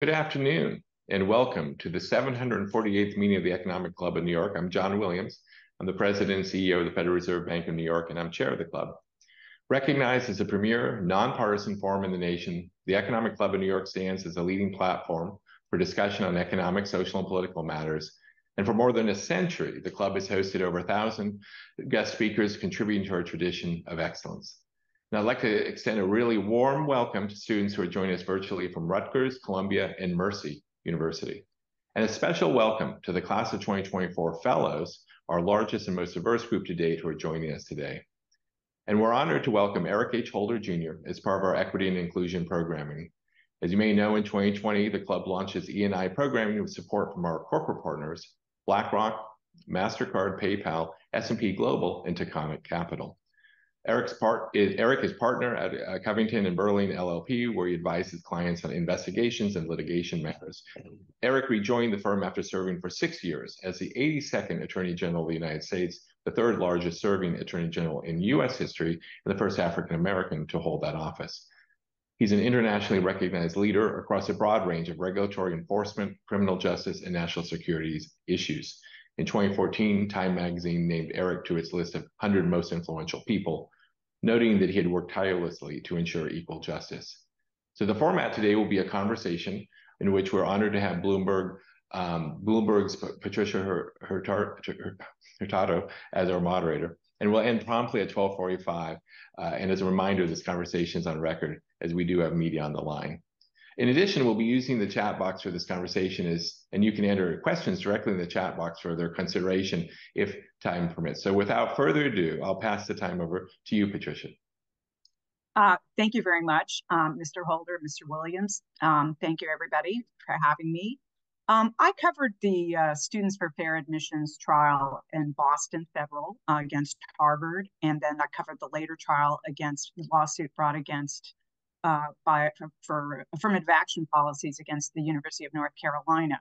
Good afternoon, and welcome to the 748th meeting of the Economic Club of New York. I'm John Williams. I'm the President and CEO of the Federal Reserve Bank of New York, and I'm chair of the club. Recognized as a premier, nonpartisan forum in the nation, the Economic Club of New York stands as a leading platform for discussion on economic, social, and political matters. And for more than a century, the club has hosted over 1,000 guest speakers contributing to our tradition of excellence. Now, I'd like to extend a really warm welcome to students who are joining us virtually from Rutgers, Columbia, and Mercy University. And a special welcome to the class of 2024 fellows, our largest and most diverse group to date, who are joining us today. And we're honored to welcome Eric H. Holder Jr. as part of our equity and inclusion programming. As you may know, in 2020, the club launches E&I programming with support from our corporate partners, BlackRock, MasterCard, PayPal, S&P Global, and Taconic Capital. Eric is partner at Covington Burling LLP, where he advises clients on investigations and litigation matters. Eric rejoined the firm after serving for 6 years as the 82nd Attorney General of the United States, the third largest serving Attorney General in U.S. history, and the first African American to hold that office. He's an internationally recognized leader across a broad range of regulatory enforcement, criminal justice, and national security issues. In 2014, Time magazine named Eric to its list of 100 most influential people, noting that he had worked tirelessly to ensure equal justice. So the format today will be a conversation in which we're honored to have Bloomberg's Patricia Hurtado as our moderator, and we'll end promptly at 12:45. And as a reminder, this conversation is on record, as we do have media on the line. In addition, we'll be using the chat box for this conversation, and you can enter questions directly in the chat box for their consideration if time permits. So without further ado, I'll pass the time over to you, Patricia. Thank you very much, Mr. Holder, Mr. Williams. Thank you, everybody, for having me. I covered the Students for Fair Admissions trial in Boston Federal against Harvard, and then I covered the later trial against the lawsuit brought against for affirmative action policies against the University of North Carolina.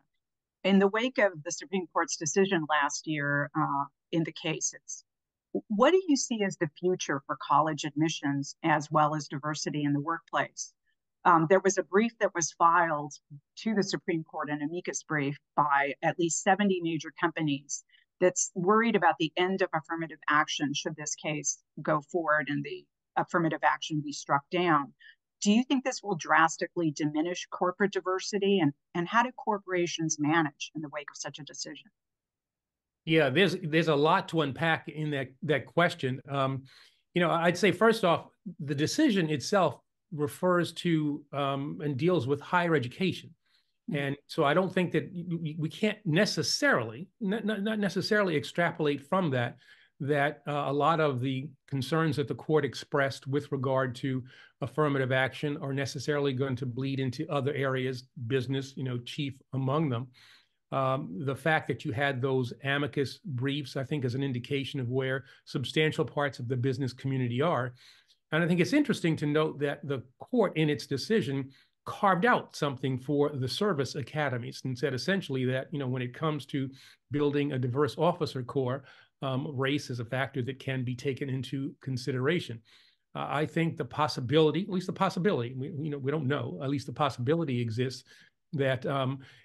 In the wake of the Supreme Court's decision last year in the cases, what do you see as the future for college admissions as well as diversity in the workplace? There was a brief that was filed to the Supreme Court, an amicus brief by at least 70 major companies that's worried about the end of affirmative action should this case go forward and the affirmative action be struck down. Do you think this will drastically diminish corporate diversity, and how do corporations manage in the wake of such a decision? Yeah, there's a lot to unpack in that question. I'd say first off, the decision itself refers to and deals with higher education. And so I don't think that we can't necessarily, not necessarily extrapolate from that a lot of the concerns that the court expressed with regard to affirmative action are necessarily going to bleed into other areas, business, chief among them. The fact that you had those amicus briefs, I think, is an indication of where substantial parts of the business community are. And I think it's interesting to note that the court in its decision carved out something for the service academies and said essentially that, when it comes to building a diverse officer corps, race is a factor that can be taken into consideration. I think the possibility, at least the possibility, we don't know, at least the possibility exists that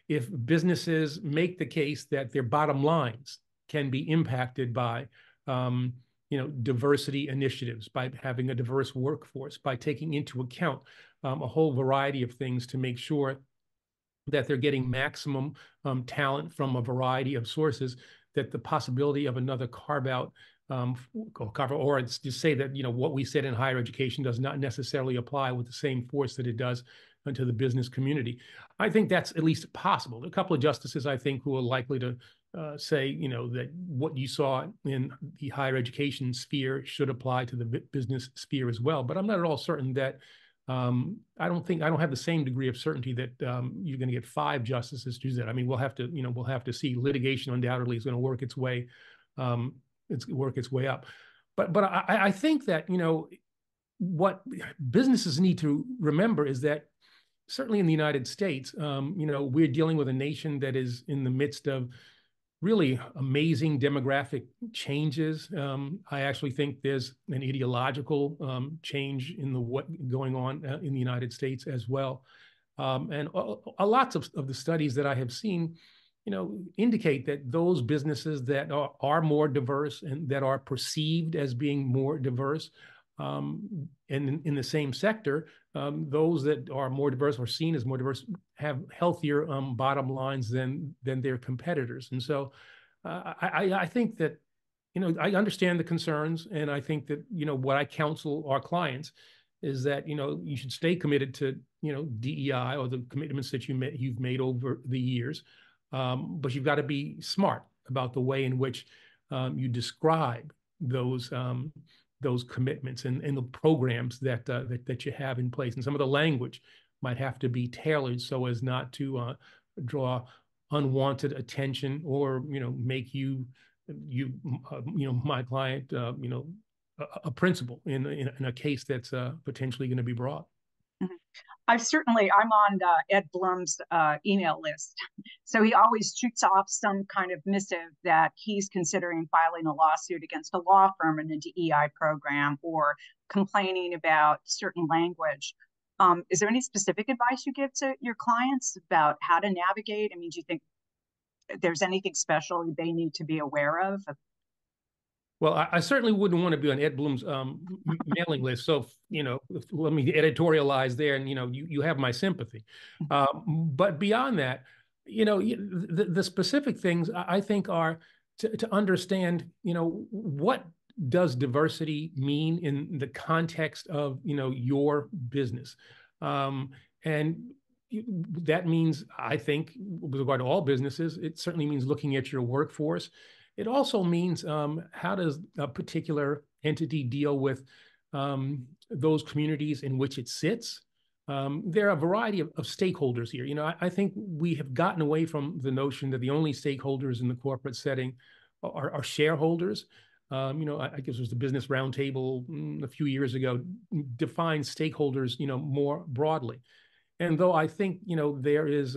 if businesses make the case that their bottom lines can be impacted by, diversity initiatives, by having a diverse workforce, by taking into account a whole variety of things to make sure that they're getting maximum talent from a variety of sources, that the possibility of another carve-out or it's just say that, what we said in higher education does not necessarily apply with the same force that it does to the business community. I think that's at least possible. There are a couple of justices, I think, who are likely to say, that what you saw in the higher education sphere should apply to the business sphere as well. But I'm not at all certain that I don't have the same degree of certainty that you're going to get 5 justices to do that. I mean, we'll have to see. Litigation undoubtedly is going to work its way up. But I think that, what businesses need to remember is that certainly in the United States, we're dealing with a nation that is in the midst of really amazing demographic changes. I actually think there's an ideological change in what going on in the United States as well. And lots of the studies that I have seen, indicate that those businesses that are more diverse and that are perceived as being more diverse, and in the same sector, those that are more diverse or seen as more diverse have healthier bottom lines than their competitors. And so I think that, I understand the concerns, and I think that, what I counsel our clients is that, you should stay committed to, DEI or the commitments that you've made over the years. But you've got to be smart about the way in which you describe those commitments and the programs that you have in place. And some of the language might have to be tailored so as not to draw unwanted attention or make you my client a principal in a case that's potentially going to be brought. I'm on Ed Blum's email list. So he always shoots off some kind of missive that he's considering filing a lawsuit against a law firm in a DEI program or complaining about certain language. Is there any specific advice you give to your clients about how to navigate? I mean, do you think there's anything special they need to be aware of? Well, I certainly wouldn't want to be on Ed Blum's mailing list. So, let me editorialize there, and, you have my sympathy. But beyond that, the specific things I think are to understand, what does diversity mean in the context of, your business? And that means, I think, with regard to all businesses, it certainly means looking at your workforce. It also means how does a particular entity deal with those communities in which it sits? There are a variety of stakeholders here. I think we have gotten away from the notion that the only stakeholders in the corporate setting are shareholders. I guess it was the Business Roundtable a few years ago defined stakeholders, more broadly. And though I think, there is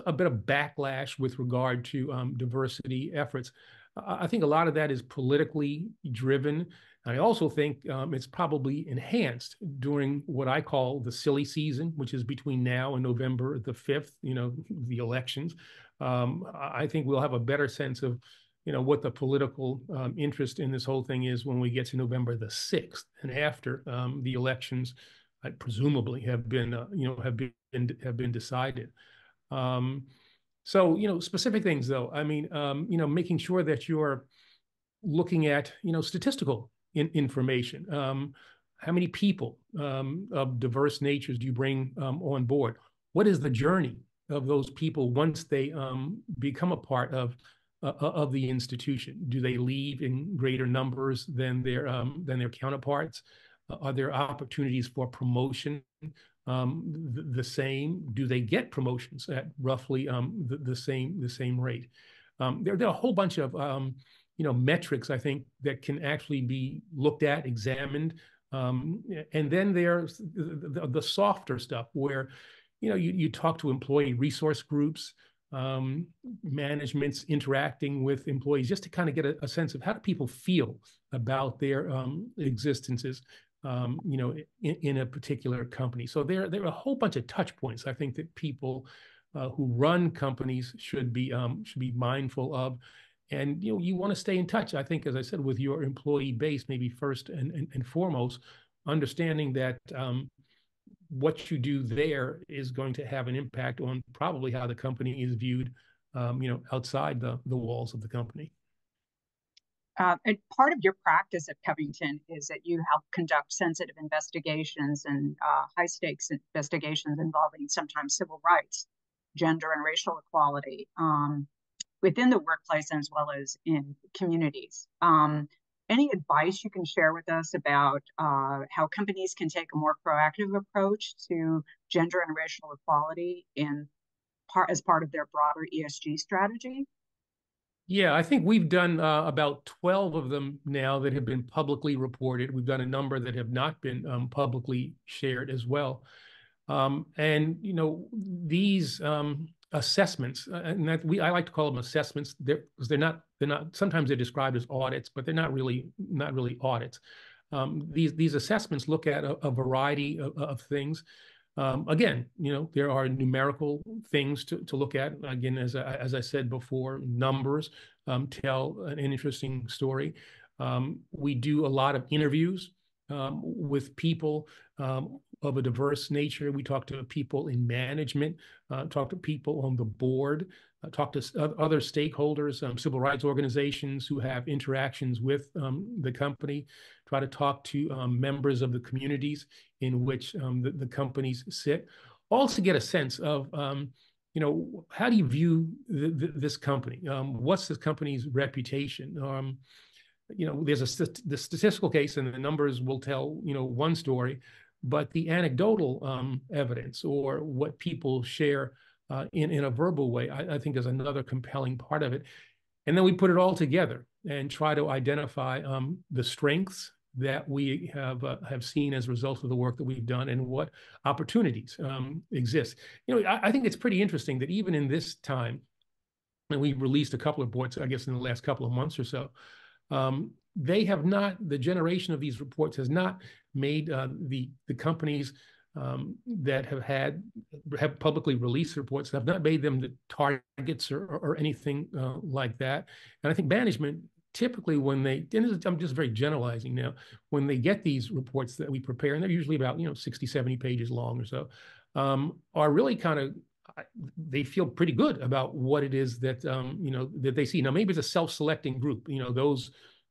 a bit of backlash with regard to diversity efforts, I think a lot of that is politically driven. I also think it's probably enhanced during what I call the silly season, which is between now and November the 5th, the elections. I think we'll have a better sense of, what the political interest in this whole thing is when we get to November the 6th and after the elections, presumably have been decided. So, specific things though, I mean, making sure that you're looking at, statistical information. How many people of diverse natures do you bring on board? What is the journey of those people once they become a part of the institution? Do they leave in greater numbers than their counterparts? Are there opportunities for promotion the same? Do they get promotions at roughly the same rate? There are a whole bunch of metrics, I think, that can actually be looked at, examined, and then there's the softer stuff where you talk to employee resource groups, managements interacting with employees, just to kind of get a sense of how do people feel about their existences, in a particular company. So there are a whole bunch of touch points I think that people who run companies should be mindful of. And you want to stay in touch, I think, as I said, with your employee base, maybe first and foremost, understanding that what you do there is going to have an impact on probably how the company is viewed, outside the walls of the company. And part of your practice at Covington is that you help conduct sensitive investigations and high-stakes investigations involving sometimes civil rights, gender and racial equality within the workplace as well as in communities. Any advice you can share with us about how companies can take a more proactive approach to gender and racial equality as part of their broader ESG strategy? Yeah, I think we've done about 12 of them now that have been publicly reported. We've done a number that have not been publicly shared as well. And these assessments, and I like to call them assessments, because they're not. Sometimes they're described as audits, but they're not really audits. These assessments look at a variety of things. Again, there are numerical things to look at. Again, as I said before, numbers tell an interesting story. We do a lot of interviews with people of a diverse nature. We talk to people in management, talk to people on the board, talk to other stakeholders, civil rights organizations who have interactions with the company, try to talk to members of the communities in which the companies sit, all to get a sense of, how do you view this company? What's this company's reputation? There's the statistical case, and the numbers will tell, one story, but the anecdotal evidence or what people share in a verbal way, I think is another compelling part of it. And then we put it all together and try to identify the strengths that we have seen as a result of the work that we've done and what opportunities exist. I think it's pretty interesting that even in this time, and we released a couple of reports, I guess, in the last couple of months or so, the generation of these reports has not made the companies that have publicly released reports, have not made them the targets or anything like that. And I think management typically, I'm just very generalizing now, when they get these reports that we prepare, and they're usually about 60, 70 pages long or so, are really kind of, they feel pretty good about what it is that that they see. Now, maybe it's a self-selecting group.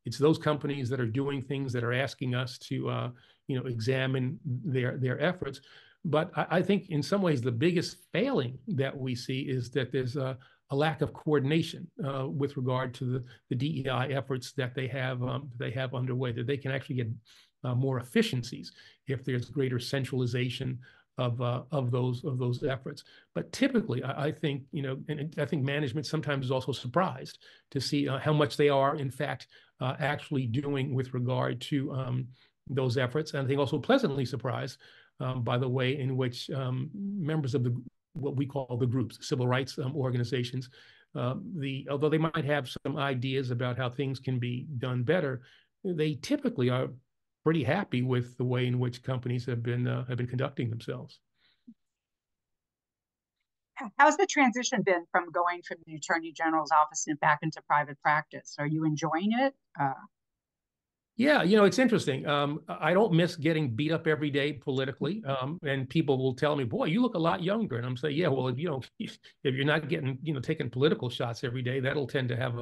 It's those companies that are doing things that are asking us to examine their efforts. But I think in some ways the biggest failing that we see is that there's a lack of coordination with regard to the DEI efforts that they have underway. That they can actually get more efficiencies if there's greater centralization of those efforts. But typically, I think and I think management sometimes is also surprised to see how much they are in fact actually doing with regard to those efforts, and I think also pleasantly surprised by the way in which members of what we call the groups, civil rights organizations, although they might have some ideas about how things can be done better, they typically are pretty happy with the way in which companies have been conducting themselves. How's the transition been from going from the Attorney General's office and back into private practice? Are you enjoying it? Yeah, it's interesting. I don't miss getting beat up every day politically. And people will tell me, boy, you look a lot younger. And I'm saying, yeah, well, if you're not getting, taking political shots every day, that'll tend to have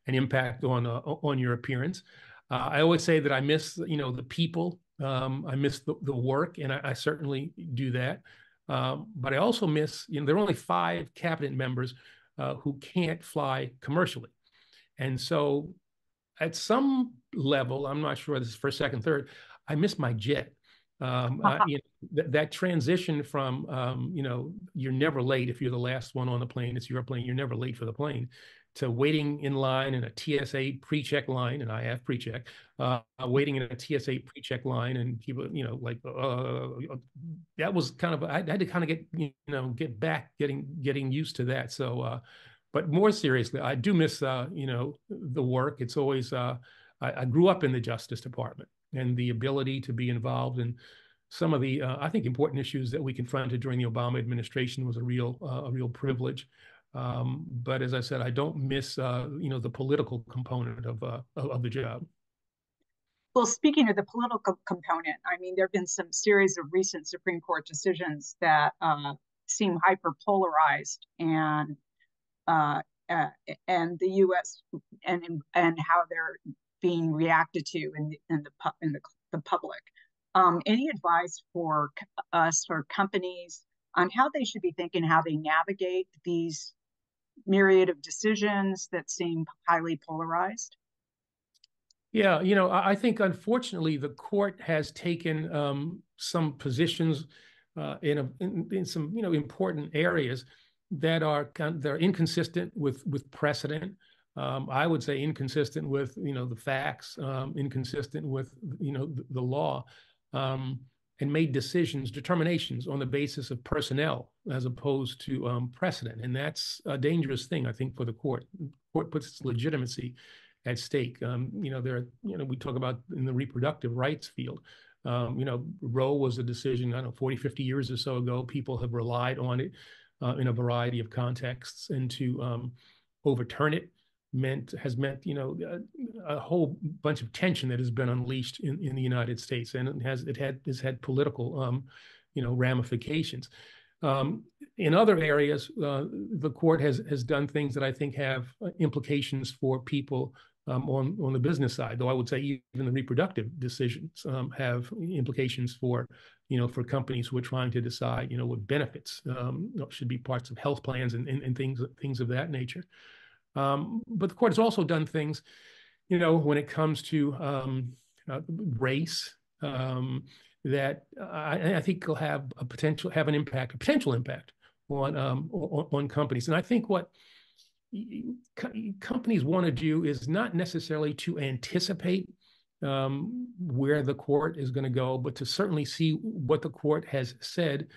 an impact on your appearance. I always say that I miss, the people. I miss the work, and I certainly do that. But I also miss, there are only 5 cabinet members who can't fly commercially. And so at some level, I'm not sure this is first, second, third, I miss my jet. That transition from, you're never late if you're the last one on the plane, it's your plane, you're never late for the plane, to waiting in line in a TSA pre-check line, and I have pre-check, waiting in a TSA pre-check line, and people, that was kind of, I had to kind of get back, getting used to that. So, but more seriously, I do miss, the work. It's always, I grew up in the Justice Department, and the ability to be involved in some of the, I think, important issues that we confronted during the Obama administration was a real privilege. But as I said, I don't miss, the political component of the job. Well, speaking of the political component, I mean, there have been some series of recent Supreme Court decisions that seem hyper-polarized, and the U.S. and how they're being reacted to in the public. Any advice for us or companies on how they should be thinking, how they navigate these myriad of decisions that seem highly polarized? Yeah, I think unfortunately the court has taken some positions in some important areas that are inconsistent with precedent. I would say inconsistent with the facts, inconsistent with the law, and made determinations on the basis of personnel as opposed to precedent, and that's a dangerous thing, I think, for the court. The court puts its legitimacy at stake. We talk about in the reproductive rights field. Roe was a decision, I don't know, 40, 50 years or so ago. People have relied on it in a variety of contexts, and to overturn it has meant a whole bunch of tension that has been unleashed in the United States, and has had political ramifications. In other areas, the court has done things that I think have implications for people on the business side, though I would say even the reproductive decisions have implications for companies who are trying to decide what benefits should be parts of health plans and things of that nature. But the court has also done things, when it comes to race, that I think will have a potential impact on companies. And I think what companies want to do is not necessarily to anticipate where the court is going to go, but to certainly see what the court has said,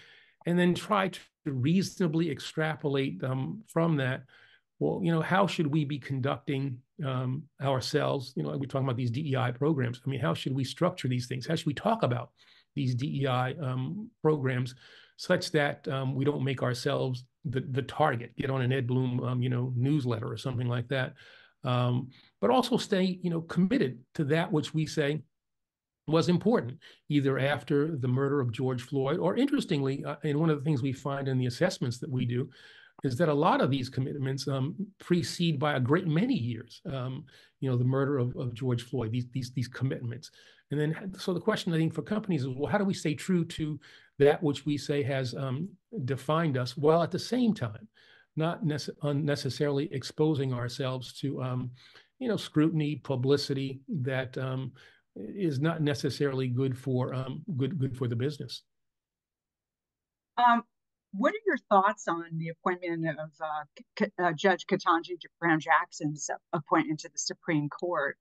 and then try to reasonably extrapolate from that. Well, how should we be conducting ourselves? We're talking about these DEI programs. I mean, how should we structure these things? How should we talk about these DEI programs such that we don't make ourselves the target, get on an Ed Bloom, newsletter or something like that, but also stay, committed to that which we say was important, either after the murder of George Floyd, or interestingly, and one of the things we find in the assessments that we do is that a lot of these commitments precede by a great many years, the murder of George Floyd, these commitments. And then, so the question I think for companies is, well, how do we stay true to that which we say has defined us, while at the same time not unnecessarily exposing ourselves to, scrutiny, publicity that is not necessarily good for the business. What are your thoughts on the appointment of Judge Ketanji Brown Jackson's appointment to the Supreme Court?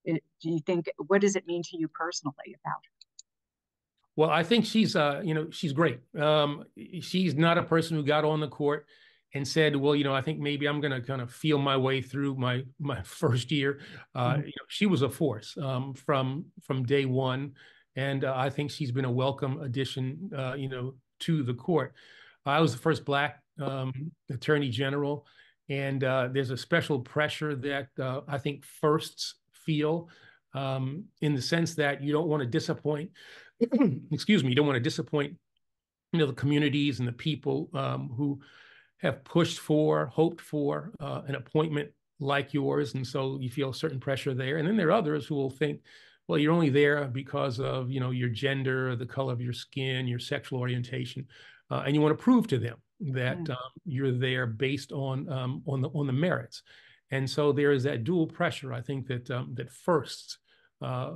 Do you think, what does it mean to you personally about her? Well, I think she's great. She's not a person who got on the court and said, well, I think maybe I'm going to kind of feel my way through my first year. She was a force from day one, and I think she's been a welcome addition, to the court. I was the first Black Attorney General, and there's a special pressure that I think firsts feel, in the sense that you don't want to disappoint. Excuse me. You don't want to disappoint, the communities and the people who have pushed for, hoped for an appointment like yours, and so you feel a certain pressure there. And then there are others who will think, well, you're only there because of your gender, the color of your skin, your sexual orientation, and you want to prove to them that you're there based on the merits. And so there is that dual pressure, I think, that firsts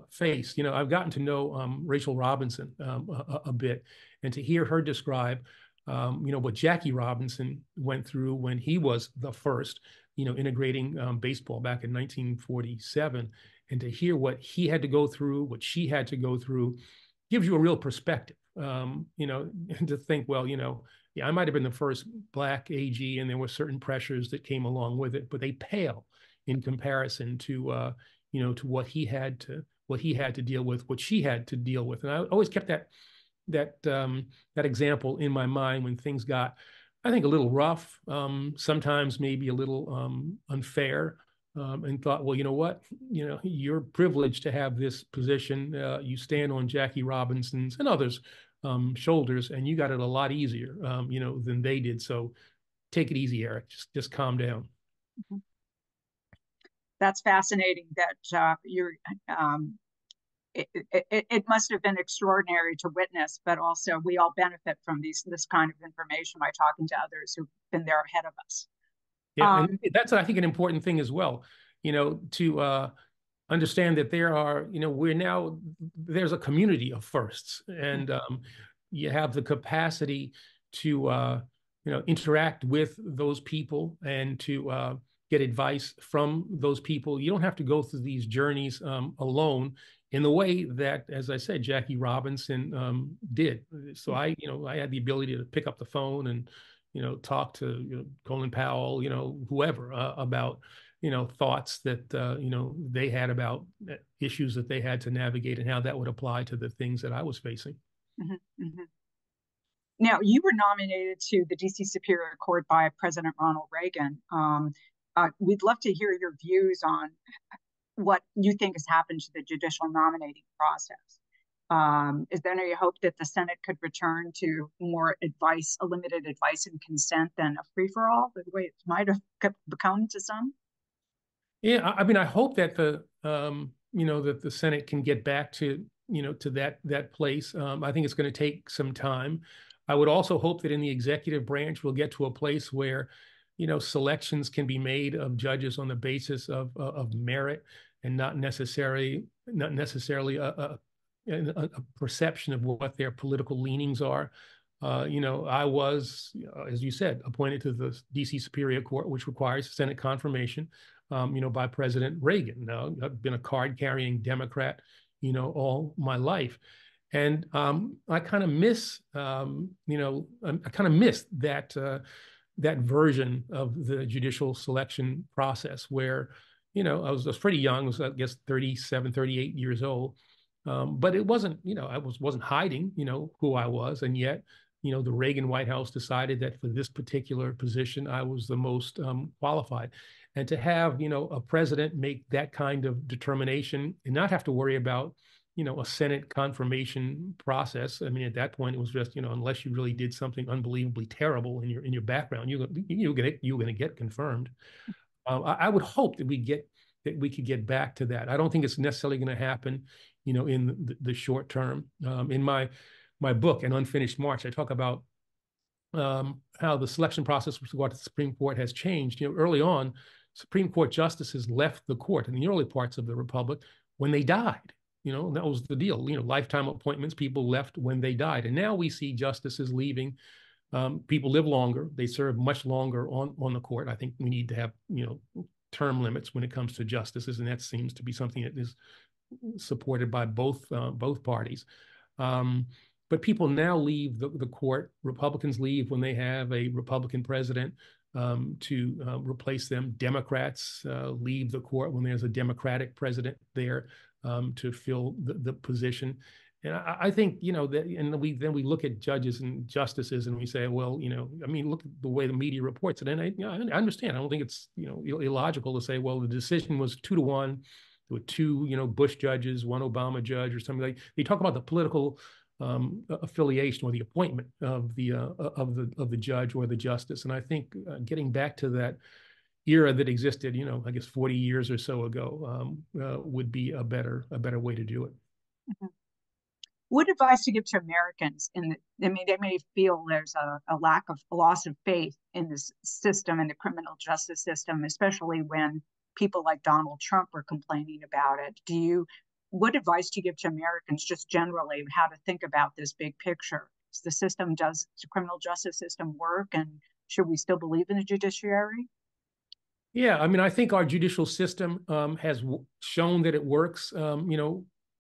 face. I've gotten to know Rachel Robinson a bit, and to hear her describe what Jackie Robinson went through when he was the first, integrating baseball back in 1947. And to hear what he had to go through, what she had to go through, gives you a real perspective, and to think, well, yeah, I might have been the first Black AG, and there were certain pressures that came along with it, but they pale in comparison to, to what he had to deal with, what she had to deal with. And I always kept that example in my mind when things got, I think, a little rough, sometimes maybe a little unfair. And thought, well, you know what? You're privileged to have this position. You stand on Jackie Robinson's and others' shoulders, and you got it a lot easier, than they did. So take it easy, Eric. Just calm down. That's fascinating. That you're. It must have been extraordinary to witness, but also we all benefit from this kind of information by talking to others who've been there ahead of us. Yeah, and that's, I think, an important thing as well, to understand that there are, there's a community of firsts, and you have the capacity to, interact with those people and to get advice from those people. You don't have to go through these journeys alone in the way that, as I said, Jackie Robinson did. So I had the ability to pick up the phone and talk to Colin Powell, whoever about thoughts that they had about issues that they had to navigate and how that would apply to the things that I was facing. Mm-hmm, mm-hmm. Now, you were nominated to the D.C. Superior Court by President Ronald Reagan. We'd love to hear your views on what you think has happened to the judicial nominating process. Is there any hope that the Senate could return to more advice, a limited advice and consent than a free-for-all, the way it might have become to some? Yeah, I mean, I hope that that the Senate can get back to to that place. I think it's going to take some time. I would also hope that in the executive branch we'll get to a place where selections can be made of judges on the basis of merit and not necessarily a perception of what their political leanings are. I was, as you said, appointed to the D.C. Superior Court, which requires Senate confirmation, by President Reagan. Now, I've been a card-carrying Democrat, all my life. And I kind of miss, I kind of miss that version of the judicial selection process where, I was pretty young, I was, I guess, 37, 38 years old. But it wasn't, I wasn't hiding, who I was. And yet, the Reagan White House decided that for this particular position, I was the most qualified. And to have, a president make that kind of determination and not have to worry about, a Senate confirmation process. I mean, at that point, it was just, unless you really did something unbelievably terrible in your background, you're going to get confirmed. I would hope that we could get back to that. I don't think it's necessarily going to happen, in the short term. In my book, An Unfinished March, I talk about how the selection process with regard to the Supreme Court has changed. Early on, Supreme Court justices left the court in the early parts of the Republic when they died. That was the deal. Lifetime appointments, people left when they died. And now we see justices leaving. People live longer. They serve much longer on the court. I think we need to have, term limits when it comes to justices, and that seems to be something that is supported by both parties. But people now leave the court. Republicans leave when they have a Republican president to replace them. Democrats leave the court when there's a Democratic president there to fill the position. And I think, that, and we look at judges and justices and we say, well, I mean, look at the way the media reports it. And I understand. I don't think it's, illogical to say, well, the decision was 2-1 with 2, Bush judges, 1 Obama judge or something like. They talk about the political affiliation or the appointment of the judge or the justice. And I think getting back to that era that existed, I guess 40 years or so ago, would be a better way to do it. Mm-hmm. What advice to give to Americans they may feel there's a loss of faith in this system, in the criminal justice system, especially when people like Donald Trump are complaining about it. What advice do you give to Americans just generally how to think about this big picture? Does the criminal justice system work, and should we still believe in the judiciary? Yeah, I mean, I think our judicial system has shown that it works,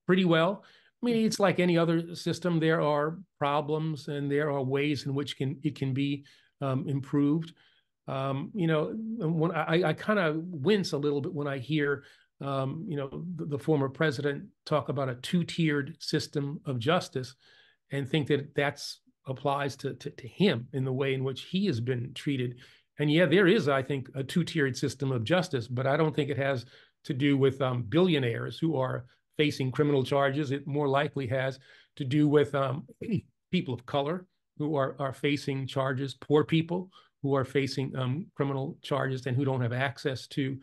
pretty well. I mean, it's like any other system. There are problems and there are ways in which it can be improved. When I kind of wince a little bit when I hear, the former president talk about a 2-tiered system of justice and think that applies to him in the way in which he has been treated. And yeah, there is, I think, a 2-tiered system of justice, but I don't think it has to do with billionaires who are facing criminal charges. It more likely has to do with people of color who are facing charges, poor people who are facing criminal charges and who don't have access to,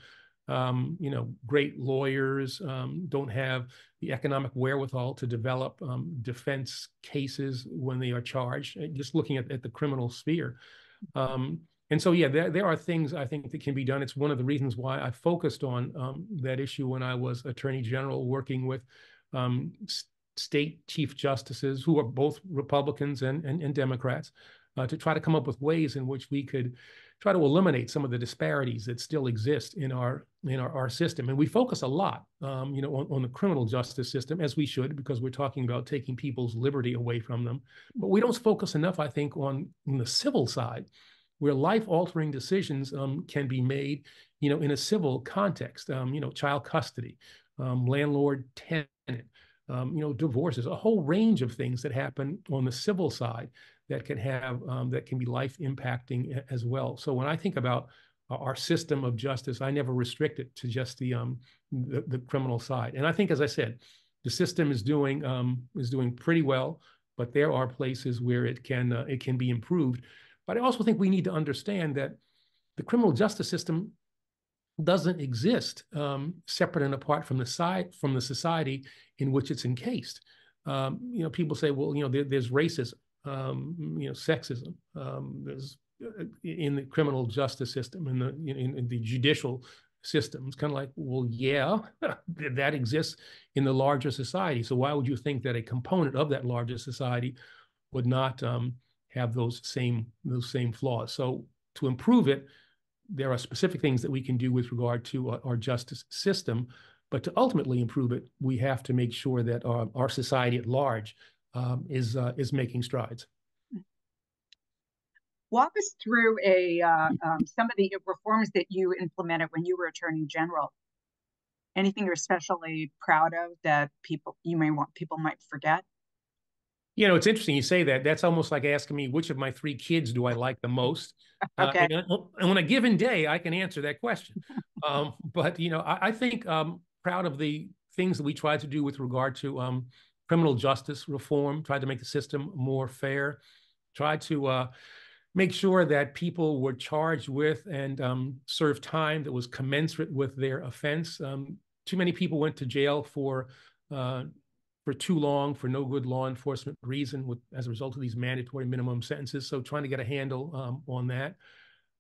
great lawyers, don't have the economic wherewithal to develop defense cases when they are charged, just looking at the criminal sphere. And so, yeah, there are things I think that can be done. It's one of the reasons why I focused on that issue when I was Attorney General, working with state chief justices who are both Republicans and Democrats to try to come up with ways in which we could try to eliminate some of the disparities that still exist in our system. And we focus a lot, on the criminal justice system, as we should, because we're talking about taking people's liberty away from them. But we don't focus enough, I think, on the civil side. where life-altering decisions can be made, in a civil context, child custody, landlord-tenant, divorces, a whole range of things that happen on the civil side that can be life-impacting as well. So when I think about our system of justice, I never restrict it to just the criminal side. And I think, as I said, the system is doing pretty well, but there are places where it can be improved. But I also think we need to understand that the criminal justice system doesn't exist separate and apart from the society in which it's encased. People say, well, there's racism, sexism, there's in the criminal justice system, in the judicial system. It's kind of like, well, yeah, that exists in the larger society. So why would you think that a component of that larger society would not have those same flaws? So to improve it, there are specific things that we can do with regard to our justice system, but to ultimately improve it, we have to make sure that our society at large is making strides. Walk us through some of the reforms that you implemented when you were Attorney General. Anything you're especially proud of that people might forget? It's interesting you say that. That's almost like asking me which of my 3 kids do I like the most. Okay. And on a given day, I can answer that question. But I think proud of the things that we tried to do with regard to criminal justice reform, tried to make the system more fair, tried to make sure that people were charged with and served time that was commensurate with their offense. Too many people went to jail for too long for no good law enforcement reason as a result of these mandatory minimum sentences. So trying to get a handle on that.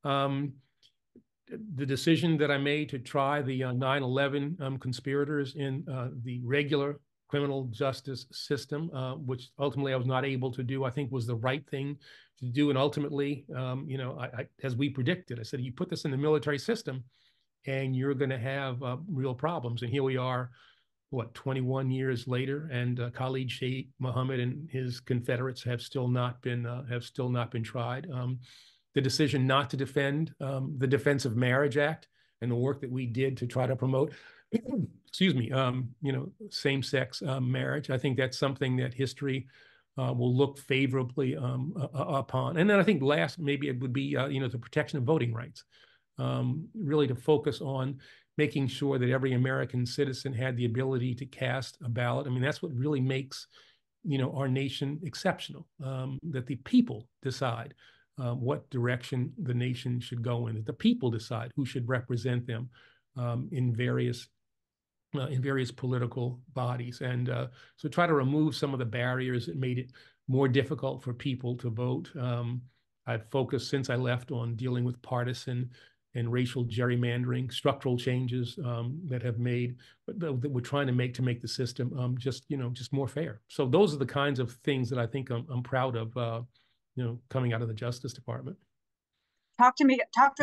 The decision that I made to try the 9/11 conspirators in the regular criminal justice system, which ultimately I was not able to do, I think was the right thing to do. And ultimately, as we predicted, I said, you put this in the military system and you're going to have real problems. And here we are, 21 years later, and Khalid Sheikh Mohammed and his Confederates have still not been tried. The decision not to defend the Defense of Marriage Act and the work that we did to try to promote, same-sex marriage. I think that's something that history will look favorably upon. And then I think last, maybe it would be, the protection of voting rights, really to focus on making sure that every American citizen had the ability to cast a ballot. I mean, that's what really makes, our nation exceptional, that the people decide what direction the nation should go in, that the people decide who should represent them in various political bodies. And so try to remove some of the barriers that made it more difficult for people to vote. I've focused since I left on dealing with partisan and racial gerrymandering, structural changes that we're trying to make the system just more fair. So those are the kinds of things that I think I'm proud of, coming out of the Justice Department. Talk to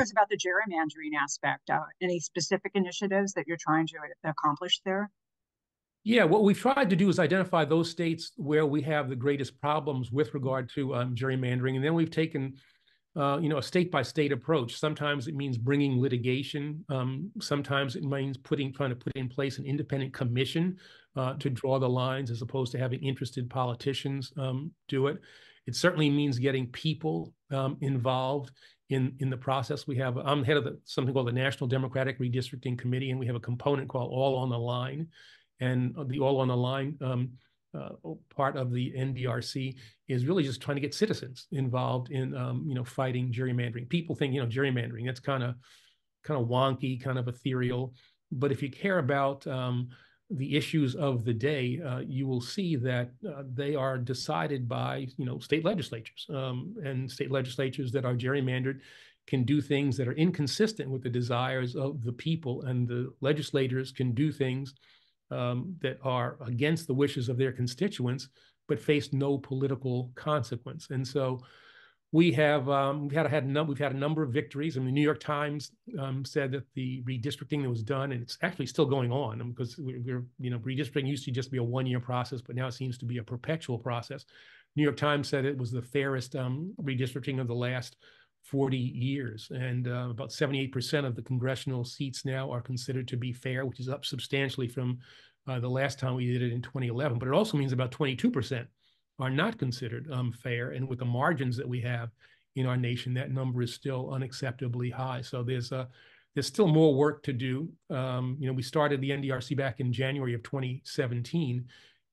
us about the gerrymandering aspect. Any specific initiatives that you're trying to accomplish there? Yeah, what we've tried to do is identify those states where we have the greatest problems with regard to gerrymandering, and then we've taken a state-by-state approach. Sometimes it means bringing litigation. Sometimes it means trying to put in place an independent commission to draw the lines, as opposed to having interested politicians do it. It certainly means getting people involved in the process. I'm head of something called the National Democratic Redistricting Committee, and we have a component called All on the Line. And the All on the Line part of the NDRC is really just trying to get citizens involved in fighting gerrymandering. People think gerrymandering, that's kind of wonky, kind of ethereal, but if you care about the issues of the day, you will see that they are decided by state legislatures, and state legislatures that are gerrymandered can do things that are inconsistent with the desires of the people, and the legislators can do things that are against the wishes of their constituents, but face no political consequence. And so we've had a number of victories. I mean, the New York Times said that the redistricting that was done, and it's actually still going on, because redistricting used to just be a one-year process, but now it seems to be a perpetual process. New York Times said it was the fairest redistricting of the last 40 years. And about 78% of the congressional seats now are considered to be fair, which is up substantially from the last time we did it in 2011. But it also means about 22% are not considered fair. And with the margins that we have in our nation, that number is still unacceptably high. So there's still more work to do. We started the NDRC back in January of 2017,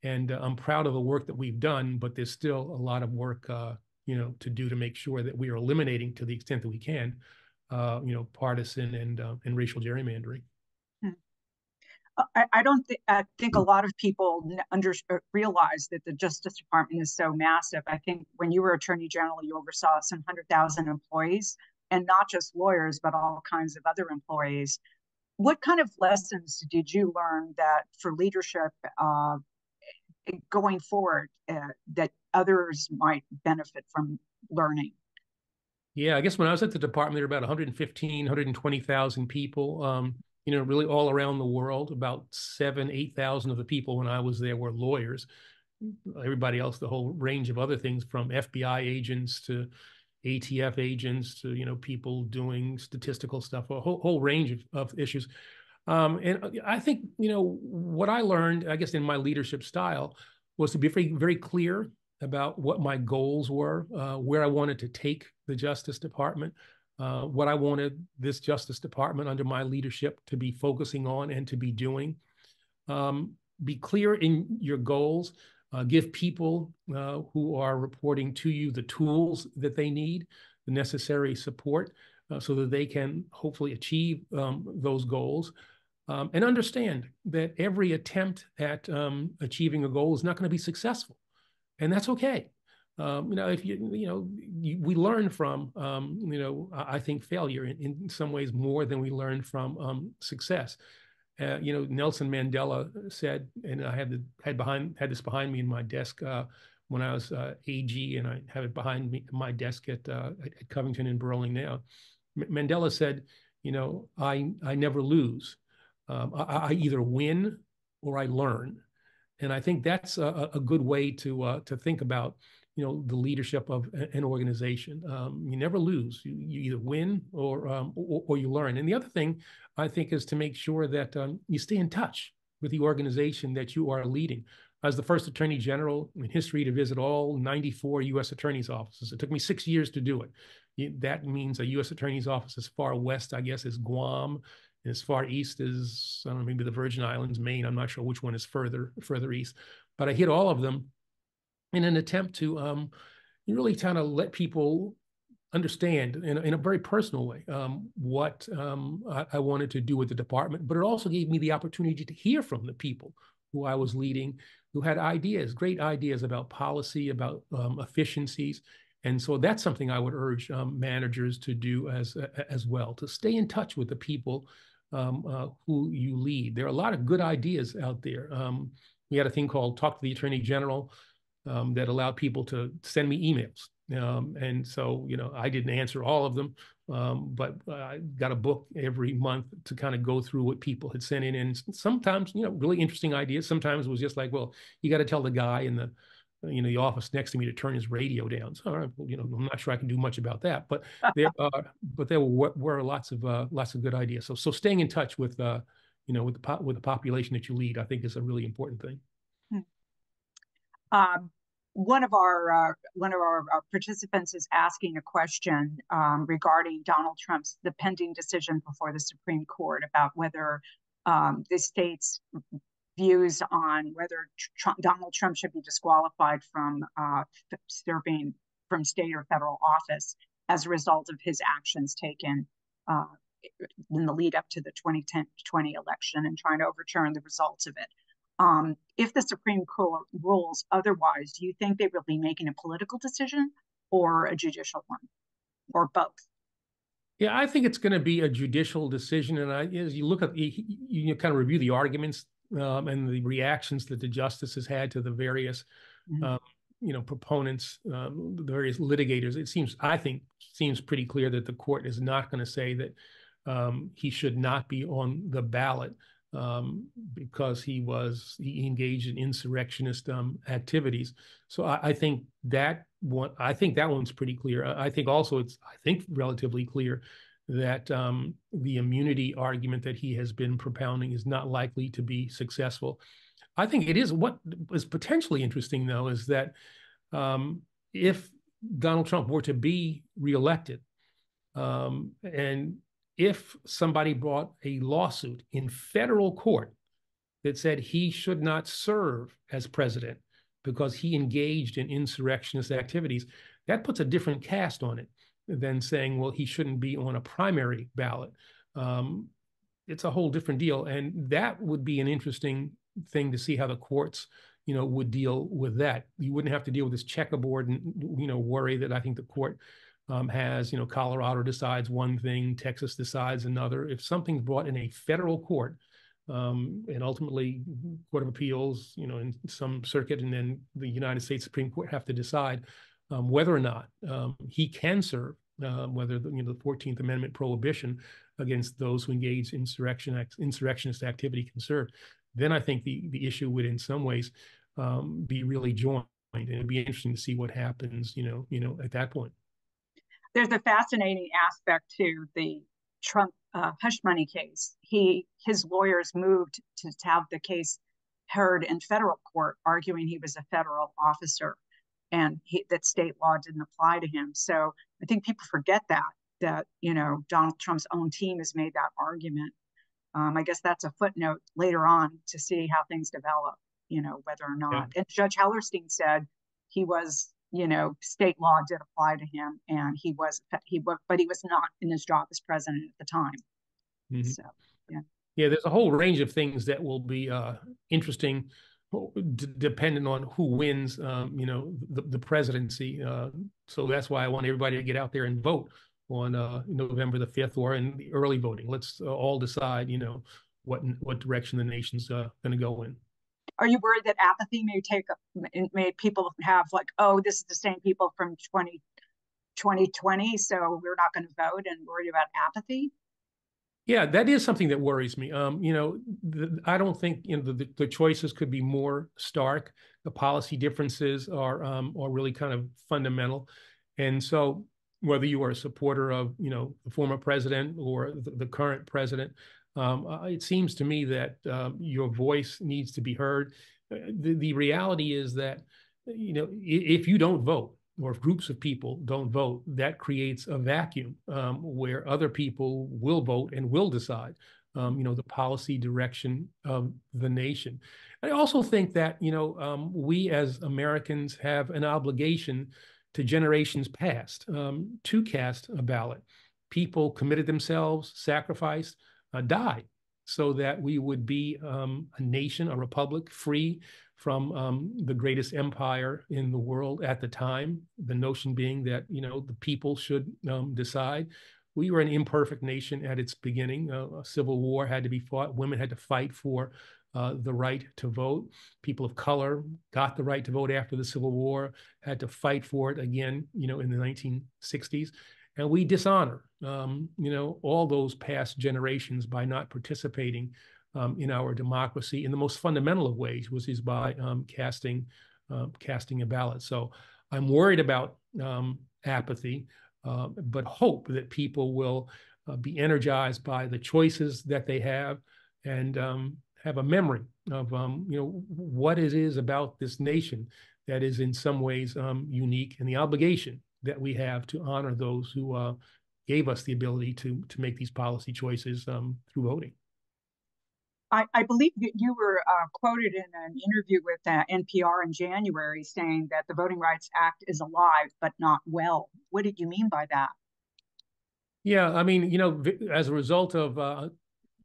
and I'm proud of the work that we've done, but there's still a lot of work to do to make sure that we are eliminating, to the extent that we can, partisan and racial gerrymandering. I don't think a lot of people realize that the Justice Department is so massive. I think when you were Attorney General, you oversaw some 100,000 employees, and not just lawyers, but all kinds of other employees. What kind of lessons did you learn that for leadership going forward that others might benefit from learning? Yeah, I guess when I was at the department, there were about 115, 120,000 people, really all around the world. About 7,000, 8,000 of the people when I was there were lawyers. Everybody else, the whole range of other things, from FBI agents to ATF agents to, people doing statistical stuff, a whole range of issues. And I think, what I learned, I guess, in my leadership style was to be very, very clear about what my goals were, where I wanted to take the Justice Department, what I wanted this Justice Department under my leadership to be focusing on and to be doing. Be clear in your goals. Give people who are reporting to you the tools that they need, the necessary support, so that they can hopefully achieve those goals. And understand that every attempt at achieving a goal is not going to be successful, and that's okay. If we learn from I think failure in some ways more than we learn from success. Nelson Mandela said, and I had this behind me in my desk when I was AG, and I have it behind me my desk at Covington and Burling now. Mandela said, I never lose. I either win or I learn. And I think that's a good way to think about, the leadership of an organization. You never lose. You either win or you learn. And the other thing, I think, is to make sure that you stay in touch with the organization that you are leading. I was the first Attorney General in history to visit all 94 U.S. Attorney's offices. It took me 6 years to do it. That means a U.S. Attorney's office as far west, I guess, as Guam, and as far east as, I don't know, maybe the Virgin Islands, Maine. I'm not sure which one is further east. But I hit all of them in an attempt to really kind of let people understand in a very personal way what I wanted to do with the department. But it also gave me the opportunity to hear from the people who I was leading, who had ideas, great ideas about policy, about efficiencies. And so that's something I would urge managers to do as well, to stay in touch with the people who you lead. There are a lot of good ideas out there. We had a thing called Talk to the Attorney General that allowed people to send me emails. And so, I didn't answer all of them, but I got a book every month to kind of go through what people had sent in. And sometimes, really interesting ideas. Sometimes it was just like, well, you got to tell the guy in the office next to me to turn his radio down. So, I'm not sure I can do much about that, but there were lots of good ideas. So staying in touch with the population that you lead, I think, is a really important thing. One of our participants is asking a question regarding Donald Trump's the pending decision before the Supreme Court about whether the state's views on whether Donald Trump should be disqualified from serving from state or federal office as a result of his actions taken in the lead up to the 2020 election and trying to overturn the results of it. If the Supreme Court rules otherwise, do you think they will be making a political decision or a judicial one, or both? Yeah, I think it's going to be a judicial decision. And as you look at, you kind of review the arguments and the reactions that the justices had to the various, proponents, the various litigators. I think seems pretty clear that the court is not going to say that he should not be on the ballot. because he engaged in insurrectionist activities. So I think that one's pretty clear. I think also it's relatively clear that the immunity argument that he has been propounding is not likely to be successful. I think it is. What is potentially interesting, though, is that if Donald Trump were to be reelected, and if somebody brought a lawsuit in federal court that said he should not serve as president because he engaged in insurrectionist activities, that puts a different cast on it than saying, well, he shouldn't be on a primary ballot. It's a whole different deal. And that would be an interesting thing to see how the courts, would deal with that. You wouldn't have to deal with this checkerboard and, worry that I think the court has. Colorado decides one thing, Texas decides another. If something's brought in a federal court, and ultimately Court of Appeals, in some circuit, and then the United States Supreme Court have to decide whether or not he can serve, whether the 14th Amendment prohibition against those who engage in insurrectionist activity can serve, then I think the issue would in some ways be really joined, and it'd be interesting to see what happens, at that point. There's a fascinating aspect to the Trump hush money case. His lawyers moved to have the case heard in federal court, arguing he was a federal officer and that state law didn't apply to him. So I think people forget that Donald Trump's own team has made that argument. I guess that's a footnote later on to see how things develop, whether or not. Yeah. And Judge Hellerstein said he was, state law did apply to him, and but he was not in his job as president at the time. Mm-hmm. So, yeah. Yeah, there's a whole range of things that will be interesting, depending on who wins, the presidency. So that's why I want everybody to get out there and vote on November the 5th, or in the early voting. Let's all decide, what direction the nation's going to go in. Are you worried that apathy may people have like, oh, this is the same people from 2020, so we're not going to vote, and worried about apathy? Yeah, that is something that worries me. I don't think the choices could be more stark. The policy differences are really kind of fundamental, and so whether you are a supporter of the former president or the current president, it seems to me that your voice needs to be heard. The reality is that if you don't vote, or if groups of people don't vote, that creates a vacuum where other people will vote and will decide, the policy direction of the nation. I also think that, we as Americans have an obligation to generations past to cast a ballot. People committed themselves, sacrificed, died, so that we would be a nation, a republic, free from the greatest empire in the world at the time. The notion being that, the people should decide. We were an imperfect nation at its beginning. A civil war had to be fought. Women had to fight for the right to vote. People of color got the right to vote after the Civil War, had to fight for it again, in the 1960s. And we dishonor, all those past generations by not participating in our democracy in the most fundamental of ways, which is by casting a ballot. So I'm worried about apathy, but hope that people will be energized by the choices that they have, and have a memory of what it is about this nation that is in some ways unique, and the obligation that we have to honor those who gave us the ability to make these policy choices through voting. I believe you were quoted in an interview with NPR in January saying that the Voting Rights Act is alive but not well. What did you mean by that? Yeah, I mean, as a result of a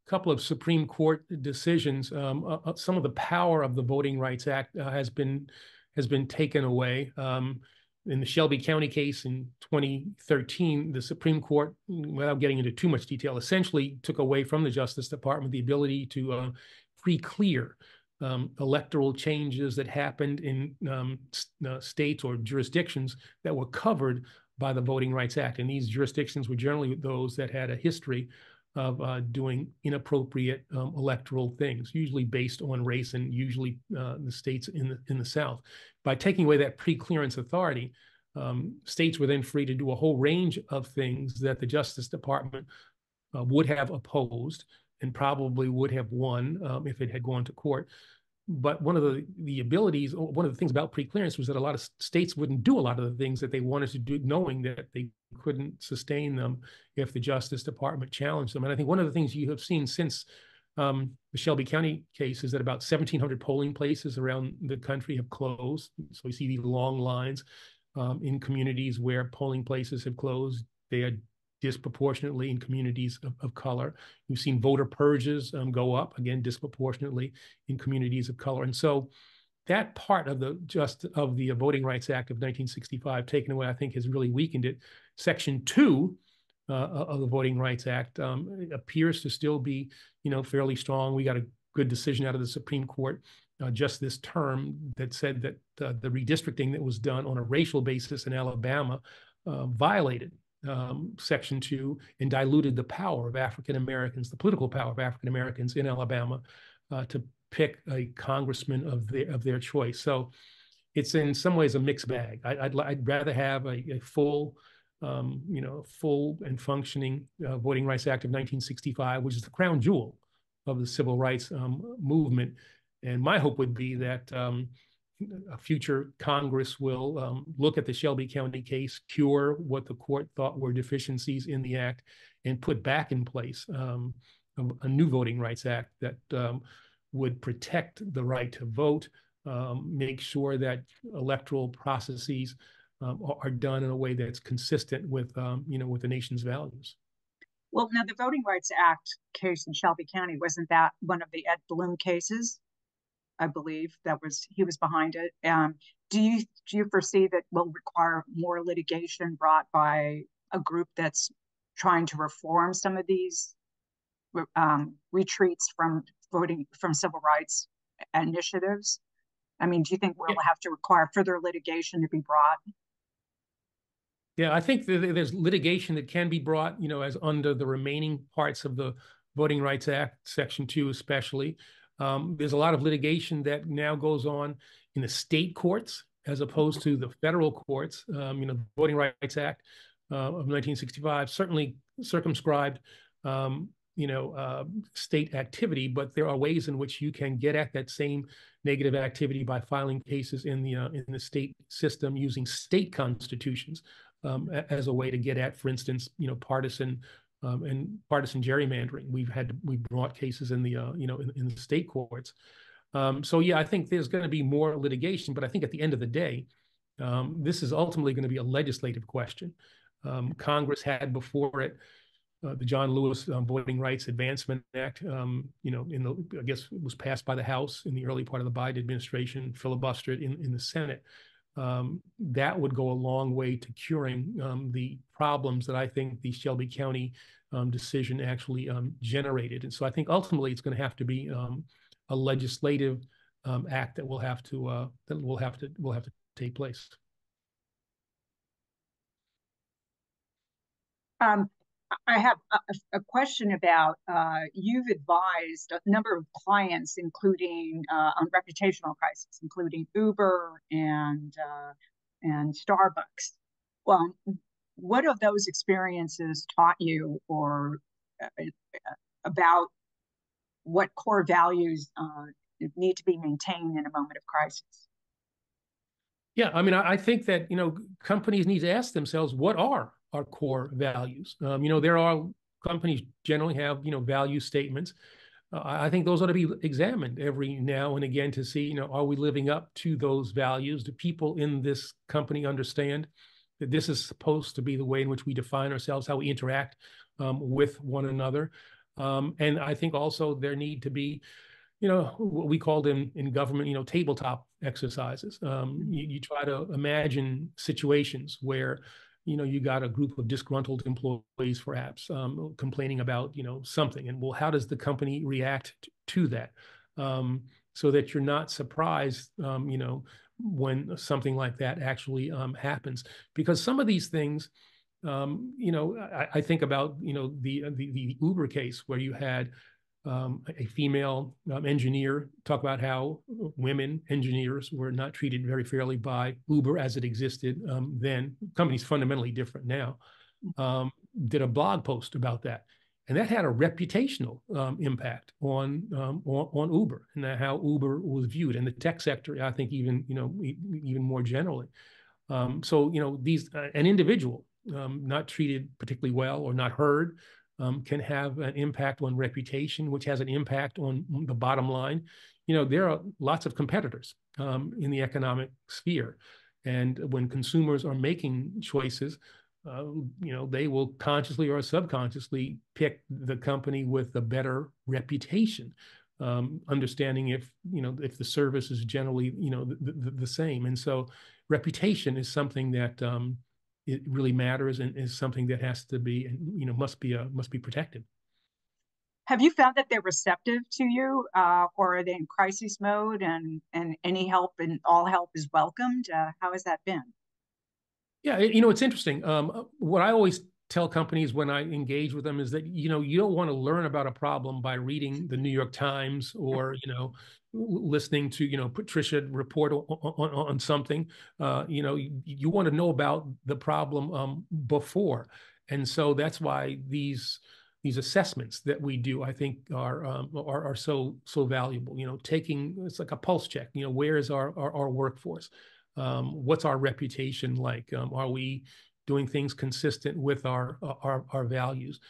couple of Supreme Court decisions, some of the power of the Voting Rights Act has been taken away. In the Shelby County case in 2013, the Supreme Court, without getting into too much detail, essentially took away from the Justice Department the ability to pre-clear electoral changes that happened in states or jurisdictions that were covered by the Voting Rights Act. And these jurisdictions were generally those that had a history of doing inappropriate electoral things, usually based on race and usually the states in the South. By taking away that pre-clearance authority, states were then free to do a whole range of things that the Justice Department would have opposed and probably would have won if it had gone to court. But one of the abilities, one of the things about pre-clearance was that a lot of states wouldn't do a lot of the things that they wanted to do, knowing that they couldn't sustain them if the Justice Department challenged them. And I think one of the things you have seen since the Shelby County case is that about 1,700 polling places around the country have closed. So we see these long lines in communities where polling places have closed. They are disproportionately in communities of color. We've seen voter purges go up, again, disproportionately in communities of color. And so that part of the Voting Rights Act of 1965 taken away, I think, has really weakened it. Section 2 of the Voting Rights Act appears to still be, fairly strong. We got a good decision out of the Supreme Court just this term that said that the redistricting that was done on a racial basis in Alabama violated Section 2 and diluted the power of African Americans, the political power of African Americans in Alabama to pick a congressman of their choice. So it's in some ways a mixed bag. I'd rather have a full, full and functioning Voting Rights Act of 1965, which is the crown jewel of the civil rights movement. And my hope would be that a future Congress will look at the Shelby County case, cure what the court thought were deficiencies in the act, and put back in place a new Voting Rights Act that would protect the right to vote, make sure that electoral processes are done in a way that's consistent with, with the nation's values. Well, now the Voting Rights Act case in Shelby County, wasn't that one of the Ed Bloom cases? I believe he was behind it. Do you foresee that will require more litigation brought by a group that's trying to reform some of these retreats from civil rights initiatives? I mean, do you think we'll have to require further litigation to be brought? Yeah, I think there's litigation that can be brought, as under the remaining parts of the Voting Rights Act, Section 2 especially. There's a lot of litigation that now goes on in the state courts as opposed to the federal courts. The Voting Rights Act of 1965 certainly circumscribed, state activity, but there are ways in which you can get at that same negative activity by filing cases in the state system using state constitutions as a way to get at, for instance, partisan and partisan gerrymandering. We've brought cases in the in the state courts. So yeah, I think there's going to be more litigation, but I think at the end of the day, this is ultimately going to be a legislative question. Congress had before it the John Lewis Voting Rights Advancement Act. I guess it was passed by the House in the early part of the Biden administration, filibustered in the Senate. That would go a long way to curing the problems that I think the Shelby County decision actually generated. And so I think ultimately it's going to have to be a legislative act that will have to take place. I have a question about you've advised a number of clients, including on reputational crises, including Uber and Starbucks. Well, what have those experiences taught you, or about what core values need to be maintained in a moment of crisis? Yeah, I mean, I think that companies need to ask themselves, what are our core values? There are companies generally have value statements. I think those ought to be examined every now and again to see, are we living up to those values? Do people in this company understand that this is supposed to be the way in which we define ourselves, how we interact with one another? And I think also there need to be, what we called in government, tabletop exercises. You try to imagine situations where you got a group of disgruntled employees, perhaps, complaining about, something. And well, how does the company react to that? So that you're not surprised, when something like that actually happens. Because some of these things You know, I think about, you know, the Uber case where you had a female engineer talk about how women engineers were not treated very fairly by Uber as it existed then. Company's fundamentally different now. Did a blog post about that, and that had a reputational impact on Uber and how Uber was viewed in the tech sector. I think even, you know, even more generally. So, you know, these an individual not treated particularly well or not heard can have an impact on reputation, which has an impact on the bottom line. You know, there are lots of competitors in the economic sphere. And when consumers are making choices, you know, they will consciously or subconsciously pick the company with a better reputation, understanding if, you know, if the service is generally, you know, the same. And so reputation is something that it really matters and is something that has to be, you know, must be protected. Have you found that they're receptive to you, or are they in crisis mode, and any help and all help is welcomed? How has that been? Yeah, you know, it's interesting. What I always tell companies when I engage with them is that, you know, you don't want to learn about a problem by reading the New York Times or, you know, listening to, you know, Patricia report on something. You know, you want to know about the problem before. And so that's why these assessments that we do, I think, are so valuable. You know, it's like a pulse check. You know, where is our workforce? What's our reputation like? Are we doing things consistent with our values?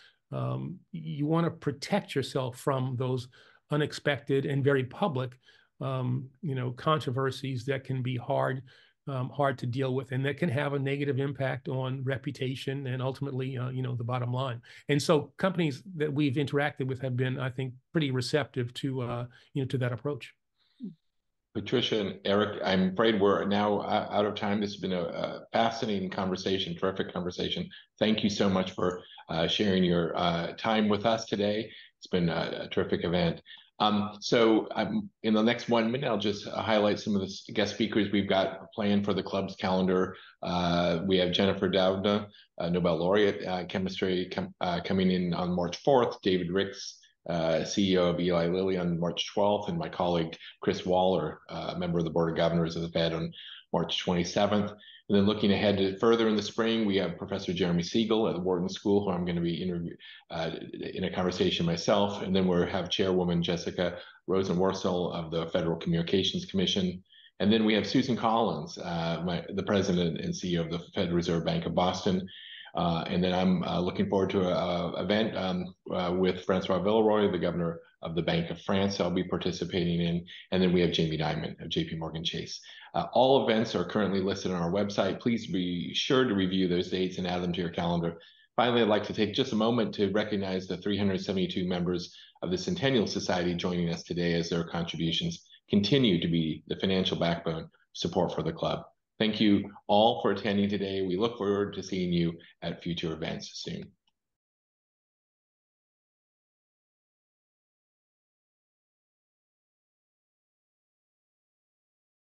You want to protect yourself from those unexpected and very public, you know, controversies that can be hard to deal with, and that can have a negative impact on reputation and ultimately, you know, the bottom line. And so companies that we've interacted with have been, I think, pretty receptive to, you know, to that approach. Patricia and Eric, I'm afraid we're now out of time. This has been a fascinating conversation, terrific conversation. Thank you so much for sharing your time with us today. It's been a terrific event. So in the next 1 minute, I'll just highlight some of the guest speakers we've got planned for the club's calendar. We have Jennifer Doudna, Nobel laureate chemistry, coming in on March 4th, David Ricks, CEO of Eli Lilly on March 12th, and my colleague Chris Waller, member of the Board of Governors of the Fed, on March 27th. And then looking ahead to further in the spring, we have Professor Jeremy Siegel at the Wharton School, who I'm going to be in a conversation myself. And then we'll have Chairwoman Jessica Rosenworcel of the Federal Communications Commission. And then we have Susan Collins, the President and CEO of the Federal Reserve Bank of Boston. And then I'm looking forward to an event with Francois Villeroy, the Governor of the Bank of France, I'll be participating in. And then we have Jamie Dimon of JP Morgan Chase. All events are currently listed on our website. Please be sure to review those dates and add them to your calendar. Finally, I'd like to take just a moment to recognize the 372 members of the Centennial Society joining us today, as their contributions continue to be the financial backbone support for the club. Thank you all for attending today. We look forward to seeing you at future events soon.